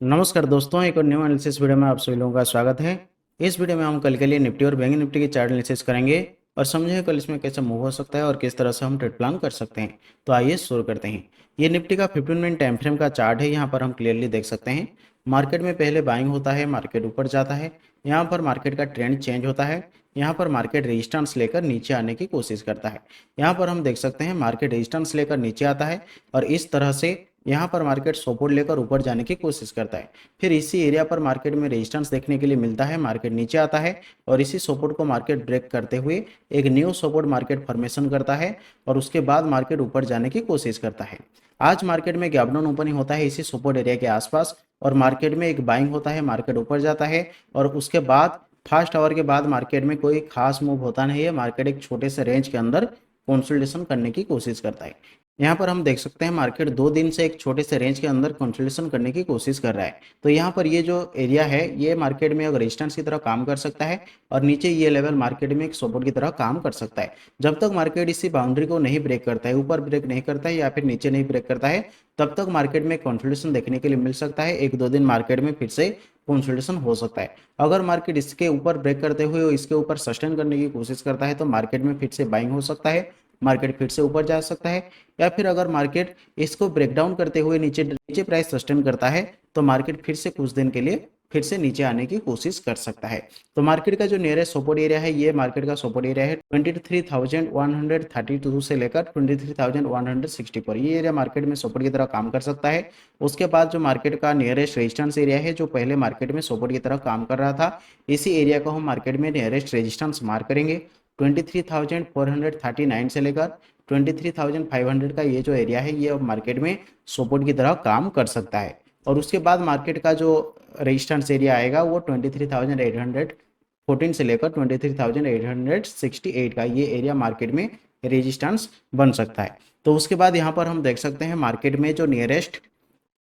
नमस्कार दोस्तों, एक और न्यू एनालिसिस वीडियो में आप सभी लोगों का स्वागत है। इस वीडियो में हम कल के लिए निफ्टी और बैंक निफ्टी की चार्ट एनालिसिस करेंगे और समझेंगे कल इसमें कैसे मूव हो सकता है और किस तरह से हम ट्रेड प्लान कर सकते हैं। तो आइए शुरू करते हैं। ये निफ्टी का 15 मिनट टाइम फ्रेम का चार्ट है। यहाँ पर हम क्लियरली देख सकते हैं मार्केट में पहले बाइंग होता है, मार्केट ऊपर जाता है। यहाँ पर मार्केट का ट्रेंड चेंज होता है। यहाँ पर मार्केट रेजिस्टेंस लेकर नीचे आने की कोशिश करता है। यहाँ पर हम देख सकते हैं मार्केट रेजिस्टेंस लेकर नीचे आता है और इस तरह से यहाँ पर मार्केट सपोर्ट लेकर ऊपर जाने की कोशिश करता है। फिर इसी एरिया पर मार्केट में रेजिस्टेंस देखने के लिए मिलता है, मार्केट नीचे आता है और इसी सपोर्ट को मार्केट ब्रेक करते हुए एक न्यू सपोर्ट मार्केट फॉर्मेशन करता है और उसके बाद मार्केट ऊपर जाने की कोशिश करता है। आज मार्केट में गैप डाउन ओपनिंग होता है इसी सपोर्ट एरिया के आसपास और मार्केट में एक बाइंग होता है, मार्केट ऊपर जाता है और उसके बाद फर्स्ट आवर के बाद मार्केट में कोई खास मूव होता नहीं है। मार्केट एक छोटे से रेंज के अंदर कंसोलिडेशन करने की कोशिश करता है। यहाँ पर हम देख सकते हैं मार्केट 2 दिन से एक छोटे से रेंज के अंदर कंसोलिडेशन करने की कोशिश कर रहा है। तो यहाँ पर ये जो एरिया है ये मार्केट में अगर रेजिस्टेंस की तरह काम कर सकता है और नीचे ये लेवल मार्केट में एक सपोर्ट की तरह काम कर सकता है। जब तक मार्केट इसी बाउंड्री को नहीं ब्रेक करता है, ऊपर ब्रेक नहीं करता है या फिर नीचे नहीं ब्रेक करता है, तब तक मार्केट में कंसोलिडेशन देखने के लिए मिल सकता है। 1-2 दिन मार्केट में फिर से कंसोलिडेशन हो सकता है। अगर मार्केट इसके ऊपर ब्रेक करते हुए इसके ऊपर सस्टेन करने की कोशिश करता है तो मार्केट में फिर से बाइंग हो सकता है, मार्केट फिर से ऊपर जा सकता है। या फिर अगर मार्केट इसको ब्रेक डाउन करते हुए नीचे नीचे प्राइस सस्टेन करता है तो मार्केट फिर से कुछ दिन के लिए फिर से नीचे आने की कोशिश कर सकता है। तो मार्केट का जो नियरेस्ट सपोर्ट एरिया है ये मार्केट का सपोर्ट एरिया है 23,132 से लेकर 23,160 पर। ये एरिया मार्केट में सपोर्ट की तरह काम कर सकता है। उसके बाद जो मार्केट का नियरेस्ट रेजिस्टेंस एरिया है जो पहले मार्केट में सपोर्ट की तरह काम कर रहा था, इसी एरिया को हम मार्केट में नियरेस्ट रेजिस्टेंस मार्क करेंगे। 23,439 से लेकर 23,500 का ये जो एरिया है ये अब मार्केट में सपोर्ट की तरह काम कर सकता है। और उसके बाद मार्केट का जो रेजिस्टेंस एरिया आएगा वो 23,814 से लेकर 23,868 का ये एरिया मार्केट में रेजिस्टेंस बन सकता है। तो उसके बाद यहाँ पर हम देख सकते हैं मार्केट में जो नियरेस्ट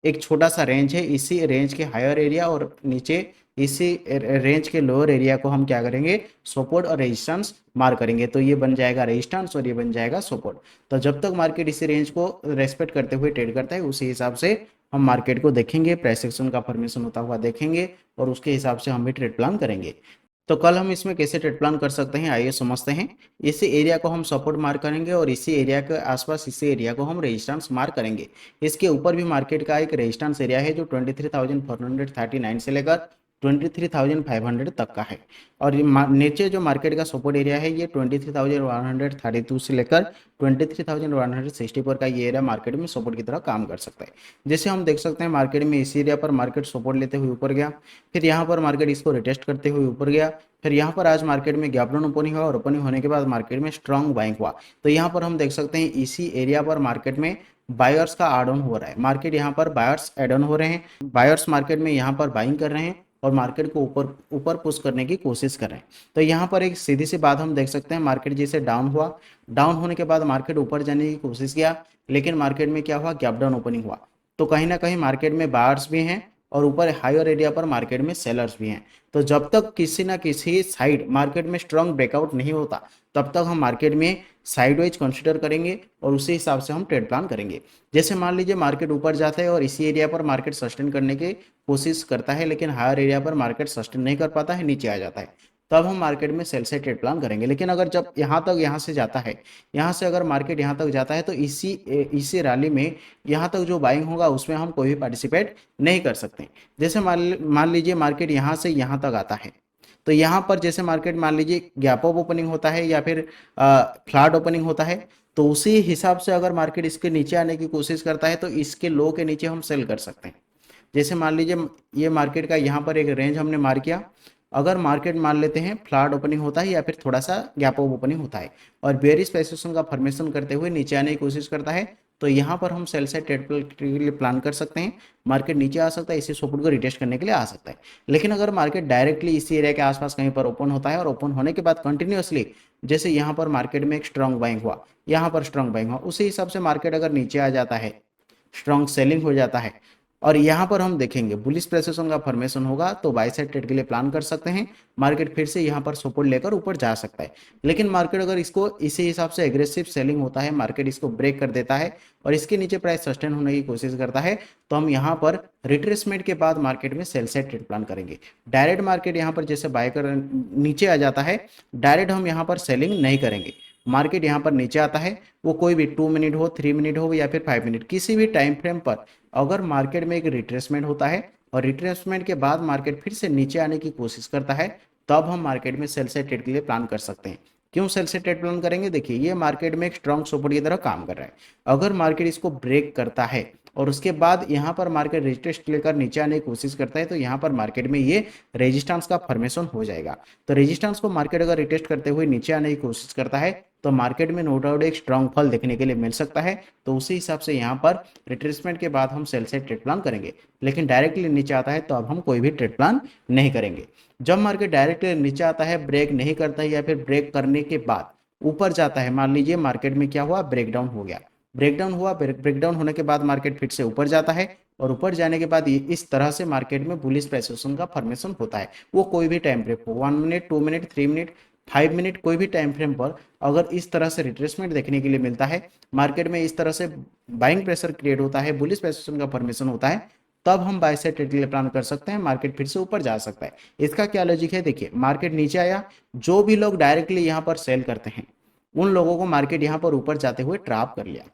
एक छोटा सा रेंज है, इसी रेंज के हायर एरिया और नीचे इसी रेंज के लोअर एरिया को हम क्या करेंगे, सपोर्ट और रेजिस्टेंस मार्क करेंगे। तो ये बन जाएगा रेजिस्टेंस और ये बन जाएगा सपोर्ट। तो जब तक मार्केट इसी रेंज को रेस्पेक्ट करते हुए ट्रेड करता है उसी हिसाब से हम मार्केट को देखेंगे, प्राइस एक्शन का फॉर्मेशन होता हुआ देखेंगे और उसके हिसाब से हम भी ट्रेड प्लान करेंगे। तो कल हम इसमें कैसे ट्रेड प्लान कर सकते हैं आइए समझते हैं। इसी एरिया को हम सपोर्ट मार्क करेंगे और इसी एरिया के आसपास इसी एरिया को हम रेजिस्टेंस मार्क करेंगे। इसके ऊपर भी मार्केट का एक रेजिस्टेंस एरिया है जो 23,439 से लेकर 23,500 तक का है। और नीचे जो मार्केट का सपोर्ट एरिया है ये 23,132 से लेकर 23,160 पर का ये एरिया मार्केट में सपोर्ट की तरह काम कर सकता है। जैसे हम देख सकते हैं मार्केट में इस एरिया पर मार्केट सपोर्ट लेते हुए ऊपर गया, फिर यहाँ पर मार्केट इसको रिटेस्ट करते हुए ऊपर गया, फिर यहाँ पर आज मार्केट में गैप डाउन ओपनिंग हुआ और ओपनिंग होने के बाद मार्केट में स्ट्रांग बाइंग हुआ। तो यहाँ पर हम देख सकते हैं इसी एरिया पर मार्केट में बायर्स का एड ऑन हो रहा है। मार्केट यहाँ पर बायर्स एड ऑन हो रहे हैं, बायर्स मार्केट में यहाँ पर बाइंग कर रहे हैं और मार्केट को ऊपर ऊपर पुश करने की कोशिश कर रहे हैं। तो यहाँ पर एक सीधी सी बात हम देख सकते हैं, मार्केट जैसे डाउन हुआ, डाउन होने के बाद मार्केट ऊपर जाने की कोशिश किया, लेकिन मार्केट में क्या हुआ, गैप डाउन ओपनिंग हुआ। तो कहीं ना कहीं मार्केट में बायर्स भी हैं और ऊपर हायर एरिया पर मार्केट में सेलर्स भी हैं। तो जब तक किसी ना किसी साइड मार्केट में स्ट्रांग ब्रेकआउट नहीं होता तब तक हम मार्केट में साइडवाइज कंसीडर करेंगे और उसी हिसाब से हम ट्रेड प्लान करेंगे। जैसे मान लीजिए मार्केट ऊपर जाता है और इसी एरिया पर मार्केट सस्टेन करने की कोशिश करता है, लेकिन हायर एरिया पर मार्केट सस्टेन नहीं कर पाता है, नीचे आ जाता है, तब हम मार्केट में सेल से ट्रेड प्लान करेंगे। लेकिन अगर जब यहाँ तक यहाँ से जाता है, यहाँ से अगर मार्केट यहाँ तक जाता है तो इसी रैली में यहाँ तक जो बाइंग होगा उसमें हम कोई भी पार्टिसिपेट नहीं कर सकते। जैसे मान लीजिए मार्केट यहाँ से यहाँ तक आता है, तो यहाँ पर जैसे मार्केट मान लीजिए गैप अप ओपनिंग होता है या फिर फ्लैट ओपनिंग होता है, तो उसी हिसाब से अगर मार्केट इसके नीचे आने की कोशिश करता है तो इसके लो के नीचे हम सेल कर सकते हैं। जैसे मान लीजिए ये मार्केट का यहाँ पर एक रेंज हमने मार्क किया, अगर मार्केट मान लेते हैं फ्लैट ओपनिंग होता है या फिर थोड़ा सा गैप अप ओपनिंग होता है और बेयरिश पैसेशन का फॉर्मेशन करते हुए नीचे आने की कोशिश करता है, तो यहाँ पर हम सेल साइड ट्रेड के लिए प्लान कर सकते हैं। मार्केट नीचे आ सकता है, इसी सपोर्ट को रिटेस्ट करने के लिए आ सकता है। लेकिन अगर मार्केट डायरेक्टली इसी एरिया के आसपास कहीं पर ओपन होता है और ओपन होने के बाद कंटिन्यूअसली जैसे यहाँ पर मार्केट में एक स्ट्रॉन्ग बाइंग हुआ, यहाँ पर स्ट्रॉन्ग बाइंग हुआ, उसी हिसाब से मार्केट अगर नीचे आ जाता है, स्ट्रॉन्ग सेलिंग हो जाता है और यहाँ पर हम देखेंगे बुलिश प्रेस का फॉर्मेशन होगा तो बाय साइड ट्रेड के लिए प्लान कर सकते हैं। मार्केट फिर से यहाँ पर सपोर्ट लेकर ऊपर जा सकता है। लेकिन मार्केट अगर इसको इसी हिसाब से एग्रेसिव सेलिंग होता है, मार्केट इसको ब्रेक कर देता है और इसके नीचे प्राइस सस्टेन होने की कोशिश करता है, तो हम यहाँ पर रिट्रेसमेंट के बाद मार्केट में सेल साइड ट्रेड प्लान करेंगे। डायरेक्ट मार्केट यहाँ पर जैसे बाय कर नीचे आ जाता है, डायरेक्ट हम यहाँ पर सेलिंग नहीं करेंगे। मार्केट यहाँ पर नीचे आता है, वो कोई भी 2 मिनट हो, 3 मिनट हो या फिर 5 मिनट, किसी भी टाइम फ्रेम पर अगर मार्केट में एक रिट्रेसमेंट होता है और रिट्रेसमेंट के बाद मार्केट फिर से नीचे आने की कोशिश करता है, तब हम मार्केट में सेल साइड ट्रेड के लिए प्लान कर सकते हैं। क्यों सेल साइड ट्रेड प्लान करेंगे? देखिए ये मार्केट में एक स्ट्रॉन्ग सपोर्ट की तरह काम कर रहा है। अगर मार्केट इसको ब्रेक करता है और उसके बाद यहाँ पर मार्केट रेजिस्टेंस लेकर नीचे आने की कोशिश करता है, तो यहाँ पर मार्केट में ये रेजिस्टेंस का फॉर्मेशन हो जाएगा। तो रेजिस्टेंस को मार्केट अगर रिटेस्ट करते हुए नीचे आने की कोशिश करता है, तो मार्केट में नो डाउट एक स्ट्रॉन्ग फॉल देखने के लिए मिल सकता है। तो उसी हिसाब से यहाँ पर रिट्रेसमेंट के बाद हम सेल साइड ट्रेड प्लान करेंगे। लेकिन डायरेक्टली नीचे आता है तो अब हम कोई भी ट्रेड प्लान नहीं करेंगे। जब मार्केट डायरेक्टली नीचे आता है, ब्रेक नहीं करता है या फिर ब्रेक करने के बाद ऊपर जाता है, मान लीजिए मार्केट में क्या हुआ, ब्रेकडाउन हो गया, ब्रेकडाउन हुआ, ब्रेकडाउन होने के बाद मार्केट फिर से ऊपर जाता है और ऊपर जाने के बाद इस तरह से मार्केट में बुलिश प्राइसेशन का फॉर्मेशन होता है। वो कोई भी टाइम फ्रेम हो, 1 मिनट, 2 मिनट, 3 मिनट, 5 मिनट, कोई भी टाइम फ्रेम पर अगर इस तरह से रिट्रेसमेंट देखने के लिए मिलता है, मार्केट में इस तरह से बाइंग प्रेशर क्रिएट होता है, बुलिश प्राइसेशन का फॉर्मेशन होता है, तब हम बाय साइड ट्रेड के लिए प्लान कर सकते हैं। मार्केट फिर से ऊपर जा सकता है। इसका क्या लॉजिक है? देखिए मार्केट नीचे आया, जो भी लोग डायरेक्टली यहाँ पर सेल करते हैं उन लोगों को मार्केट यहाँ पर ऊपर जाते हुए ट्रैप कर लिया,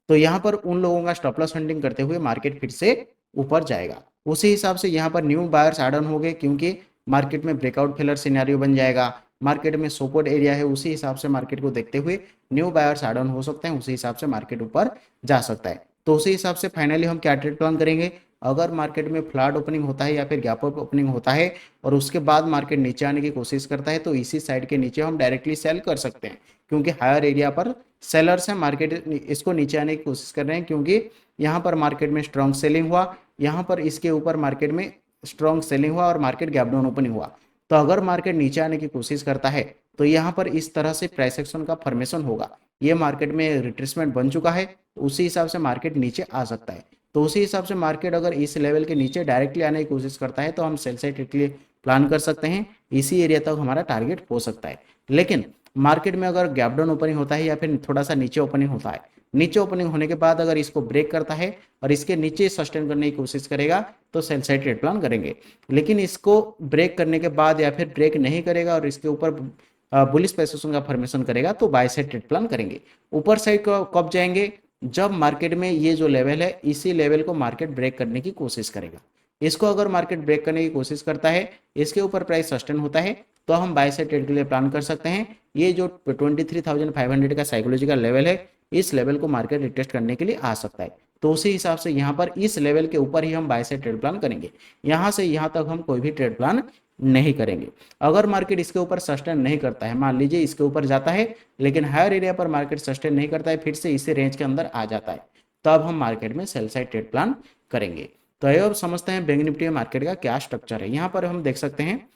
तो यहाँ पर उन लोगों का स्टॉप लॉस हंटिंग करते हुए मार्केट फिर से ऊपर जाएगा। उसी हिसाब से यहाँ पर न्यू बायर्स ऐड ऑन हो गए, क्योंकि मार्केट में ब्रेकआउट फेलर सिनेरियो बन जाएगा, मार्केट में सपोर्ट एरिया है, उसी हिसाब से मार्केट को देखते हुए न्यू बायर्स ऐड ऑन हो सकते हैं, उसी हिसाब से मार्केट ऊपर जा सकता है। तो उसी हिसाब से फाइनली हम क्या ट्रेड प्लान करेंगे? अगर मार्केट में फ्लैट ओपनिंग होता है या फिर गैप अप ओपनिंग होता है और उसके बाद मार्केट नीचे आने की कोशिश करता है, तो इसी साइड के नीचे हम डायरेक्टली सेल कर सकते हैं, क्योंकि हायर एरिया पर सेलर्स हैं, मार्केट इसको नीचे आने की कोशिश कर रहे हैं, क्योंकि यहाँ पर मार्केट में स्ट्रॉन्ग सेलिंग हुआ, यहाँ पर इसके ऊपर मार्केट में स्ट्रॉन्ग सेलिंग हुआ और मार्केट गैप डाउन ओपनिंग हुआ। तो अगर मार्केट नीचे आने की कोशिश करता है तो यहाँ पर इस तरह से प्राइस एक्शन का फॉर्मेशन होगा। ये मार्केट में रिट्रेसमेंट बन चुका है, उसी हिसाब से मार्केट नीचे आ सकता है। तो उसी हिसाब से मार्केट अगर इस लेवल के नीचे डायरेक्टली आने की कोशिश करता है तो हम सेल साइड ट्रेड के लिए प्लान कर सकते हैं। इसी एरिया तक हमारा टारगेट हो सकता है। लेकिन मार्केट में अगर गैप डाउन ओपनिंग होता है या फिर थोड़ा सा नीचे ओपनिंग होता है, नीचे ओपनिंग होने के बाद अगर इसको ब्रेक करता है और इसके नीचे सस्टेन करने की कोशिश करेगा, तो सेल साइड ट्रेड प्लान करेंगे। लेकिन इसको ब्रेक करने के बाद या फिर ब्रेक नहीं करेगा और इसके ऊपर बुलिश प्राइसेशन का फॉर्मेशन करेगा, तो बाय साइड ट्रेड प्लान करेंगे। ऊपर साइड को कब जाएंगे? जब मार्केट में ये जो लेवल है, इसी लेवल को मार्केट ब्रेक करने की कोशिश करेगा। इसको अगर मार्केट ब्रेक करने की कोशिश करता है, इसके ऊपर प्राइस सस्टेन होता है, तो हम बाय साइड ट्रेड के लिए प्लान कर सकते हैं। ये जो 23,500 का साइकोलॉजिकल लेवल है, इस लेवल को मार्केट रिटेस्ट करने के लिए आ सकता है। तो उसी हिसाब से यहाँ पर इस लेवल के ऊपर ही हम बाय साइड ट्रेड प्लान करेंगे। यहाँ से यहाँ तक हम कोई भी ट्रेड प्लान नहीं करेंगे। अगर मार्केट इसके ऊपर सस्टेन नहीं करता है, मान लीजिए इसके ऊपर जाता है लेकिन हायर एरिया पर मार्केट सस्टेन नहीं करता है, फिर से इसी रेंज के अंदर आ जाता है, तब हम मार्केट में सेल साइड ट्रेड प्लान करेंगे। तो अब समझते हैं बैंक निफ्टी मार्केट का क्या स्ट्रक्चर है। यहाँ पर हम देख सकते हैं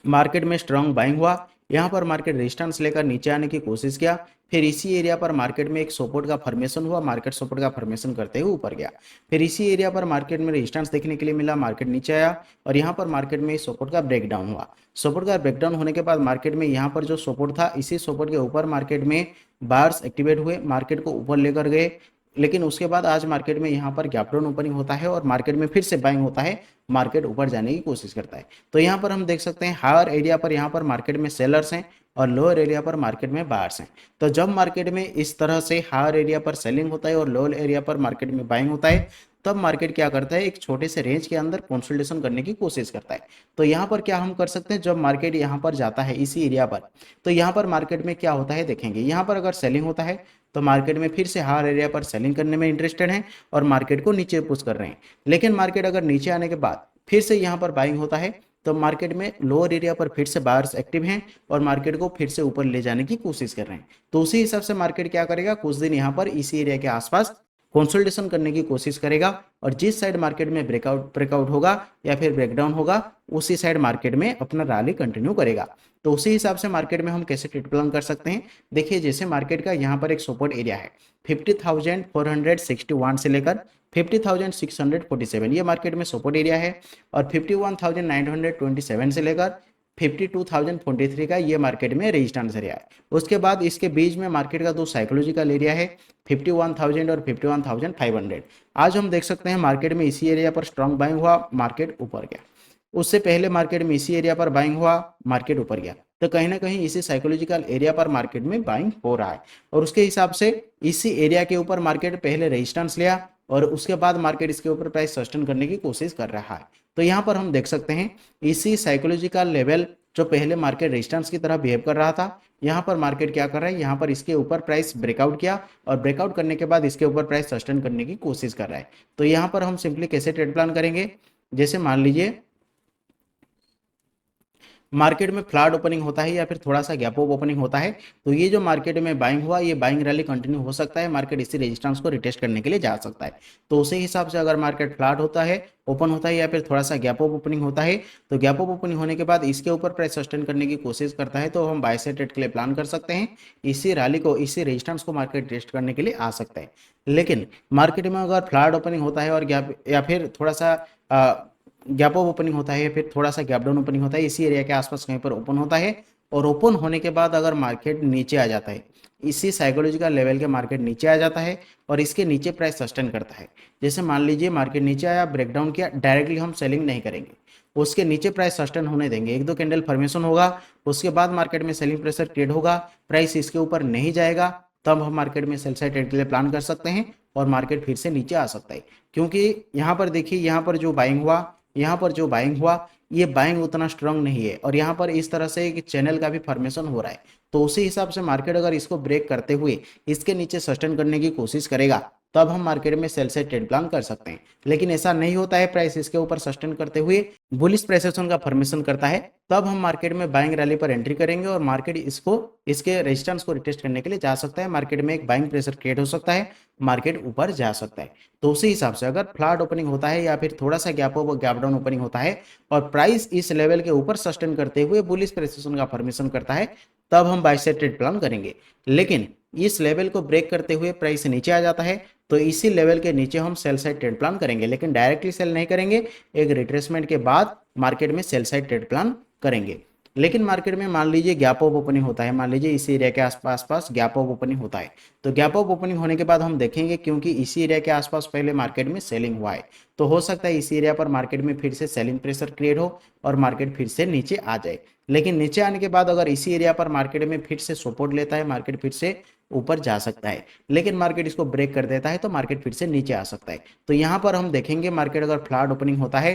मार्केट में स्ट्रॉन्ग बाइंग हुआ, यहाँ पर मार्केट रेजिस्टेंस लेकर नीचे आने की कोशिश किया, फिर इसी एरिया पर मार्केट में एक सपोर्ट का फॉर्मेशन हुआ, मार्केट सपोर्ट का फॉर्मेशन करते हुए ऊपर गया, फिर इसी एरिया पर मार्केट में रेजिस्टेंस देखने के लिए मिला, मार्केट नीचे आया और यहाँ पर मार्केट में सपोर्ट का ब्रेकडाउन हुआ। सपोर्ट का ब्रेकडाउन होने के बाद मार्केट में यहाँ पर जो सपोर्ट था, इसी सपोर्ट के ऊपर मार्केट में बार्स एक्टिवेट हुए, मार्केट को ऊपर लेकर गए। लेकिन उसके बाद आज मार्केट में यहाँ पर गैप डाउन ओपनिंग होता है और मार्केट में फिर से बाइंग होता है, मार्केट ऊपर जाने की कोशिश करता है। तो यहाँ पर हम देख सकते हैं हायर एरिया पर यहाँ पर मार्केट में सेलर्स हैं और लोअर एरिया पर मार्केट में बायर्स हैं। तो जब मार्केट में इस तरह से हायर एरिया पर सेलिंग होता है और लोअर एरिया पर मार्केट में बाइंग होता है, तब मार्केट क्या करता है, एक छोटे से रेंज के अंदर कंसोलिडेशन करने की कोशिश करता है। तो यहाँ पर क्या हम कर सकते हैं, जब मार्केट यहाँ पर जाता है इसी एरिया पर, तो यहाँ पर मार्केट में क्या होता है देखेंगे। यहाँ पर अगर सेलिंग होता है तो मार्केट में फिर से हायर एरिया पर सेलिंग करने में इंटरेस्टेड हैं और मार्केट को नीचे पुश कर रहे हैं। लेकिन मार्केट अगर नीचे आने के बाद फिर से यहाँ पर बाइंग होता है, तो मार्केट में लोअर एरिया पर फिर से बायर्स एक्टिव हैं और मार्केट को फिर से ऊपर ले जाने की कोशिश कर रहे हैं। तो उसी हिसाब से मार्केट क्या करेगा, कुछ दिन यहाँ पर इसी एरिया के आसपास कंसोलिडेशन करने की कोशिश करेगा और जिस साइड मार्केट में ब्रेकआउट होगा या फिर ब्रेकडाउन होगा उसी साइड मार्केट में अपना रैली कंटिन्यू करेगा। तो उसी हिसाब से मार्केट में हम कैसे ट्रेड प्लान कर सकते हैं। देखिए जैसे मार्केट का यहाँ पर एक सपोर्ट एरिया है 50,461 से लेकर 50,647, ये मार्केट में सपोर्ट एरिया है। और 51,927 से लेकर 52,043 का ये मार्केट में रेजिस्टेंस एरिया है। उसके बाद इसके बीच में मार्केट का दो साइकोलॉजिकल एरिया है 51,000 और 51,500। आज हम देख सकते हैं मार्केट में इसी एरिया पर स्ट्रॉन्ग बाइंग हुआ, मार्केट ऊपर गया। उससे पहले मार्केट में इसी एरिया पर बाइंग हुआ, मार्केट ऊपर गया। तो कहीं ना कहीं इसी साइकोलॉजिकल एरिया पर मार्केट में बाइंग हो रहा है और उसके हिसाब से इसी एरिया के ऊपर मार्केट पहले रेजिस्टेंस लिया और उसके बाद मार्केट इसके ऊपर प्राइस सस्टेन करने की कोशिश कर रहा है। तो यहाँ पर हम देख सकते हैं इसी साइकोलॉजिकल लेवल जो पहले मार्केट रेजिस्टेंस की तरह बिहेव कर रहा था, यहाँ पर मार्केट क्या कर रहा है, यहाँ पर इसके ऊपर प्राइस ब्रेकआउट किया और ब्रेकआउट करने के बाद इसके ऊपर प्राइस सस्टेन करने की कोशिश कर रहा है। तो यहाँ पर हम सिंपली कैसे ट्रेड प्लान करेंगे, जैसे मान लीजिए मार्केट में फ्लैट ओपनिंग होता है या फिर थोड़ा सा गैप अप ओपनिंग होता है, तो ये जो मार्केट में बाइंग हुआ ये बाइंग रैली कंटिन्यू हो सकता है, मार्केट इसी रेजिस्टेंस को रिटेस्ट करने के लिए जा सकता है। तो उसी हिसाब से अगर मार्केट फ्लैट होता है, ओपन होता है या फिर थोड़ा सा गैप अप ओपनिंग होता है, तो गैप अप ओपनिंग होने के बाद इसके ऊपर प्राइस सस्टेन करने की कोशिश करता है तो हम बाय साइड ट्रेड के लिए प्लान कर सकते हैं। इसी रैली को, इसी रेजिस्टेंस को मार्केट टेस्ट करने के लिए आ सकता है। लेकिन मार्केट में अगर फ्लैट ओपनिंग होता है और गैप या फिर थोड़ा सा गैप अप ओपनिंग होता है या फिर थोड़ा सा गैप डाउन ओपनिंग होता है, इसी एरिया के आसपास कहीं पर ओपन होता है और ओपन होने के बाद अगर मार्केट नीचे आ जाता है, इसी साइकोलॉजिकल लेवल के मार्केट नीचे आ जाता है और इसके नीचे प्राइस सस्टेन करता है, जैसे मान लीजिए मार्केट नीचे आया, ब्रेकडाउन किया, डायरेक्टली हम सेलिंग नहीं करेंगे, उसके नीचे प्राइस सस्टेन होने देंगे, एक दो कैंडल फॉर्मेशन होगा, उसके बाद मार्केट में सेलिंग प्रेशर क्रिएट होगा, प्राइस इसके ऊपर नहीं जाएगा, तब हम मार्केट में सेल साइड ट्रेड के लिए प्लान कर सकते हैं और मार्केट फिर से नीचे आ सकता है। क्योंकि यहाँ पर देखिए, यहाँ पर जो बाइंग हुआ, यहाँ पर जो बाइंग हुआ, ये बाइंग उतना स्ट्रांग नहीं है और यहाँ पर इस तरह से एक चैनल का भी फॉर्मेशन हो रहा है। तो उसी हिसाब से मार्केट अगर इसको ब्रेक करते हुए इसके नीचे सस्टेन करने की कोशिश करेगा तब हम मार्केट में सेल साइड ट्रेड प्लान कर सकते हैं। लेकिन ऐसा नहीं होता है, प्राइस इसके ऊपर सस्टेन करते हुए बुलिश प्रेसेशन का फॉर्मेशन करता है, तब हम मार्केट में बाइंग रैली पर एंट्री करेंगे और मार्केट इसको, इसके रेजिस्टेंस को रिटेस्ट करने के लिए जा सकता है, मार्केट में एक बाइंग प्रेशर क्रिएट हो सकता है, मार्केट ऊपर जा सकता है। तो उसी हिसाब से अगर फ्लैट ओपनिंग होता है या फिर थोड़ा सा gap up gap down opening होता है और प्राइस इस लेवल के ऊपर सस्टेन करते हुए बुलिश प्रेसेशन का फॉर्मेशन करता है, तब हम बाय साइड ट्रेड प्लान करेंगे। लेकिन इस लेवल को ब्रेक करते हुए प्राइस नीचे आ जाता है तो इसी लेवल के नीचे हम सेल साइड ट्रेड प्लान करेंगे, लेकिन डायरेक्टली सेल नहीं करेंगे, एक रिट्रेसमेंट के बाद मार्केट में सेल साइड ट्रेड प्लान करेंगे। लेकिन मार्केट में मान लीजिए गैप अप ओपनिंग होता है, मान लीजिए इसी एरिया के आसपास पास गैप अप ओपनिंग होता है, तो गैप अप ओपनिंग होने के बाद हम देखेंगे, क्योंकि इसी एरिया के आसपास पहले मार्केट में सेलिंग हुआ है, तो हो सकता है इसी एरिया पर मार्केट में फिर से सेलिंग प्रेशर क्रिएट हो और मार्केट फिर से नीचे आ जाए। लेकिन नीचे आने के बाद अगर इसी एरिया पर मार्केट में फिर से सपोर्ट लेता है, मार्केट फिर से ऊपर जा सकता है, लेकिन मार्केट इसको ब्रेक कर देता है तो मार्केट फिर से नीचे आ सकता है। तो यहाँ पर हम देखेंगे मार्केट अगर फ्लैट ओपनिंग होता है,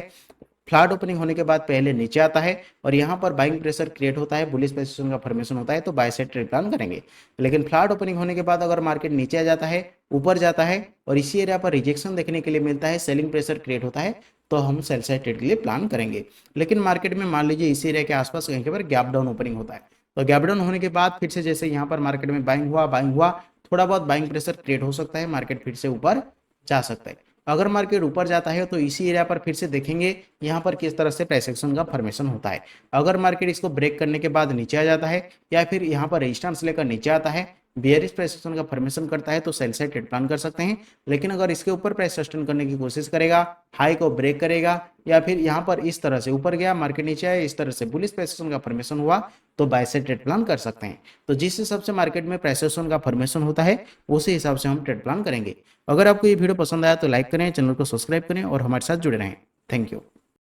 फ्लैट ओपनिंग होने के बाद पहले नीचे आता है और यहाँ पर बाइंग प्रेशर क्रिएट होता है, बुलिश पोजीशन का फॉर्मेशन होता है, तो बाय साइड ट्रेड प्लान करेंगे। लेकिन फ्लैट ओपनिंग होने के बाद अगर मार्केट नीचे आ जाता है, ऊपर जाता है और इसी एरिया पर रिजेक्शन देखने के लिए मिलता है, सेलिंग प्रेशर क्रिएट होता है, तो हम सेल साइड ट्रेड के लिए प्लान करेंगे। लेकिन मार्केट में मान लीजिए इसी एरिया के आसपास कहीं पर गैप डाउन ओपनिंग होता है, तो गैप डाउन होने के बाद फिर से जैसे यहाँ पर मार्केट में बाइंग हुआ, थोड़ा बहुत बाइंग प्रेशर क्रिएट हो सकता है, मार्केट फिर से ऊपर जा सकता है। अगर मार्केट ऊपर जाता है तो इसी एरिया पर फिर से देखेंगे यहाँ पर किस तरह से प्राइस एक्शन का फॉर्मेशन होता है। अगर मार्केट इसको ब्रेक करने के बाद नीचे आ जाता है या फिर यहाँ पर रेजिस्टेंस लेकर नीचे आता है, बियरिश प्राइस एक्शन का फॉर्मेशन करता है, तो सेल साइड ट्रेड प्लान कर सकते हैं। लेकिन अगर इसके ऊपर प्राइस सस्टेन करने की कोशिश करेगा, हाई को ब्रेक करेगा या फिर यहाँ पर इस तरह से ऊपर गया, मार्केट नीचे आया, इस तरह से बुलिश प्राइस एक्शन का फॉर्मेशन हुआ, तो बाय साइड ट्रेड प्लान कर सकते हैं। तो जिस हिसाब से मार्केट में प्राइस एक्शन का फॉर्मेशन होता है उसी हिसाब से हम ट्रेड प्लान करेंगे। अगर आपको ये वीडियो पसंद आया तो लाइक करें, चैनल को सब्सक्राइब करें और हमारे साथ जुड़े रहें। Thank you.